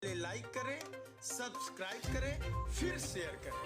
Like करें, subscribe करें, फिर शेयर करें।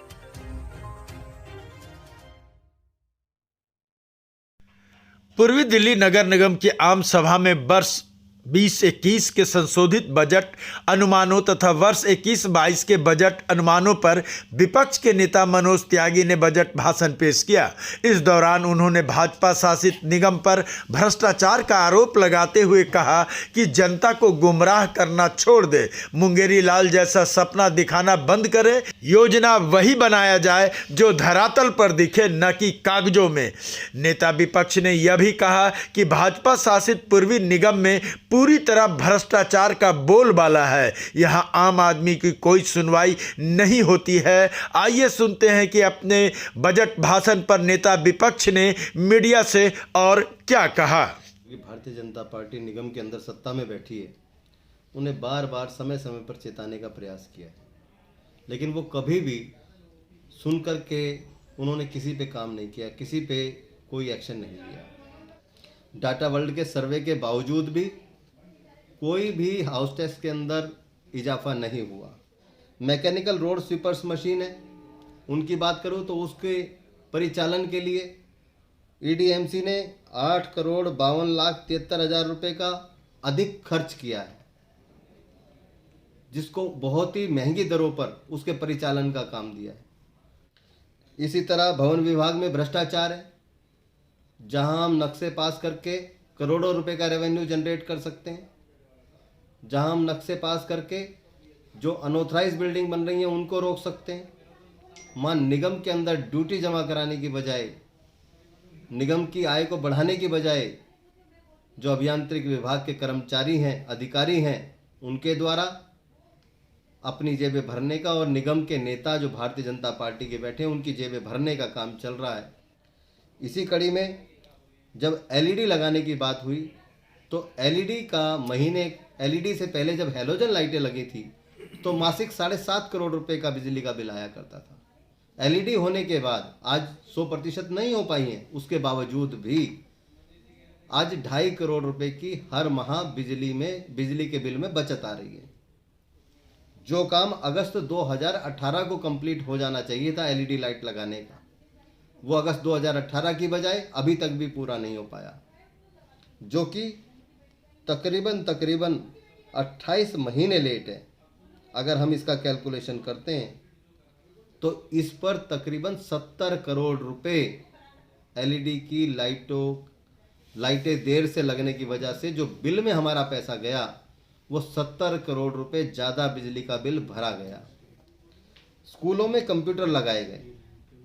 पूर्वी दिल्ली नगर निगम की आम सभा में वर्ष 2021 के संशोधित बजट अनुमानों तथा वर्ष 21-22 के बजट अनुमानों पर विपक्ष के नेता मनोज त्यागी ने बजट भाषण पेश किया। इस दौरान उन्होंने भाजपा शासित निगम पर भ्रष्टाचार का आरोप लगाते हुए कहा कि जनता को गुमराह करना छोड़ दे, मुंगेरी लाल जैसा सपना दिखाना बंद करे, योजना वही बनाया जाए जो धरातल पर दिखे, न कि कागजों में। नेता विपक्ष ने यह भी कहा कि भाजपा शासित पूर्वी निगम में पूरी तरह भ्रष्टाचार का बोलबाला है, यहां आम आदमी की कोई सुनवाई नहीं होती है। आइए सुनते हैं कि अपने बजट भाषण पर नेता विपक्ष ने मीडिया से और क्या कहा। भारतीय जनता पार्टी निगम के अंदर सत्ता में बैठी है, उन्हें बार बार समय समय पर चेताने का प्रयास किया है, लेकिन वो कभी भी सुन कर के उन्होंने किसी पे काम नहीं किया, किसी पे कोई एक्शन नहीं लिया। डाटा वर्ल्ड के सर्वे के बावजूद भी कोई भी हाउस टैक्स के अंदर इजाफा नहीं हुआ। मैकेनिकल रोड स्वीपर्स मशीन है, उनकी बात करूँ तो उसके परिचालन के लिए ईडीएमसी ने 8,52,73,000 रुपये का अधिक खर्च किया है, जिसको बहुत ही महंगी दरों पर उसके परिचालन का काम दिया है। इसी तरह भवन विभाग में भ्रष्टाचार है, जहां हम नक्शे पास करके करोड़ों रुपए का रेवेन्यू जनरेट कर सकते हैं, जहां हम नक्शे पास करके जो अनऑथराइज बिल्डिंग बन रही हैं उनको रोक सकते हैं। मान निगम के अंदर ड्यूटी जमा कराने की बजाय, निगम की आय को बढ़ाने की बजाय जो अभियांत्रिक विभाग के कर्मचारी हैं, अधिकारी हैं, उनके द्वारा अपनी जेबें भरने का और निगम के नेता जो भारतीय जनता पार्टी के बैठे हैं उनकी जेबें भरने का काम चल रहा है। इसी कड़ी में जब एलईडी लगाने की बात हुई तो एलईडी का एलईडी से पहले जब हैलोजन लाइटें लगी थी तो मासिक 7.5 करोड़ रुपए का बिजली का बिल आया करता था। एलईडी होने के बाद आज 100% नहीं हो पाई हैं, उसके बावजूद भी आज 2.5 करोड़ रुपए की हर माह बिजली के बिल में बचत आ रही है। जो काम अगस्त 2018 को कंप्लीट हो जाना चाहिए था एलईडी लाइट लगाने का, वो अगस्त 2018 की बजाय अभी तक भी पूरा नहीं हो पाया, जो कि तकरीबन 28 महीने लेट है। अगर हम इसका कैलकुलेशन करते हैं तो इस पर तकरीबन 70 करोड़ रुपए एलईडी की लाइटें देर से लगने की वजह से जो बिल में हमारा पैसा गया वो 70 करोड़ रुपए ज़्यादा बिजली का बिल भरा गया। स्कूलों में कंप्यूटर लगाए गए,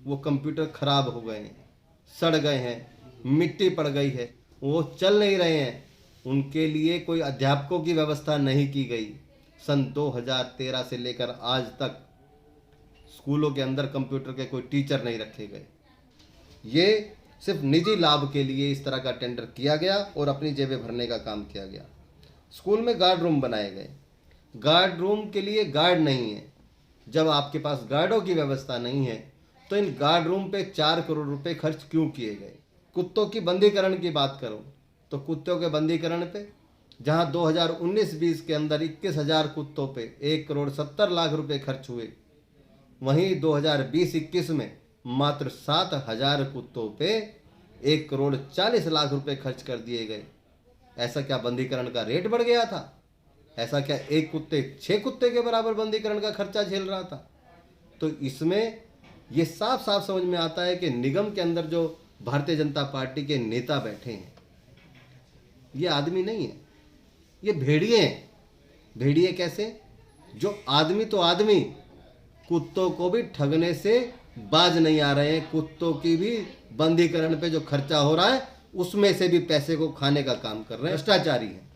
वो कंप्यूटर खराब हो गए हैं, सड़ गए हैं, मिट्टी पड़ गई है, वो चल नहीं रहे हैं, उनके लिए कोई अध्यापकों की व्यवस्था नहीं की गई। सन 2013 से लेकर आज तक स्कूलों के अंदर कंप्यूटर के कोई टीचर नहीं रखे गए। ये सिर्फ निजी लाभ के लिए इस तरह का टेंडर किया गया और अपनी जेबें भरने का काम किया गया। स्कूल में गार्ड रूम बनाए गए, गार्ड रूम के लिए गार्ड नहीं है। जब आपके पास गार्डों की व्यवस्था नहीं है तो इन गार्ड रूम पे 4 करोड़ रुपए खर्च क्यों किए गए। कुत्तों की बंदीकरण की बात करो तो कुत्तों के बंदीकरण पे जहां 2019-20 के अंदर 21,000 कुत्तों पे 1,70,00,000 रुपए खर्च हुए, वहीं 2020-21 में मात्र 7,000 कुत्तों पे 1,40,00,000 रुपए खर्च कर दिए गए। ऐसा क्या बंदीकरण का रेट बढ़ गया था? ऐसा क्या 6 कुत्ते के बराबर बंदीकरण का खर्चा झेल रहा था? तो इसमें ये साफ साफ समझ में आता है कि निगम के अंदर जो भारतीय जनता पार्टी के नेता बैठे हैं ये आदमी नहीं है, ये भेड़िए हैं। भेड़िए कैसे? जो आदमी तो आदमी, कुत्तों को भी ठगने से बाज नहीं आ रहे हैं। कुत्तों की भी बंदीकरण पे जो खर्चा हो रहा है उसमें से भी पैसे को खाने का काम कर रहे हैं, भ्रष्टाचारी हैं।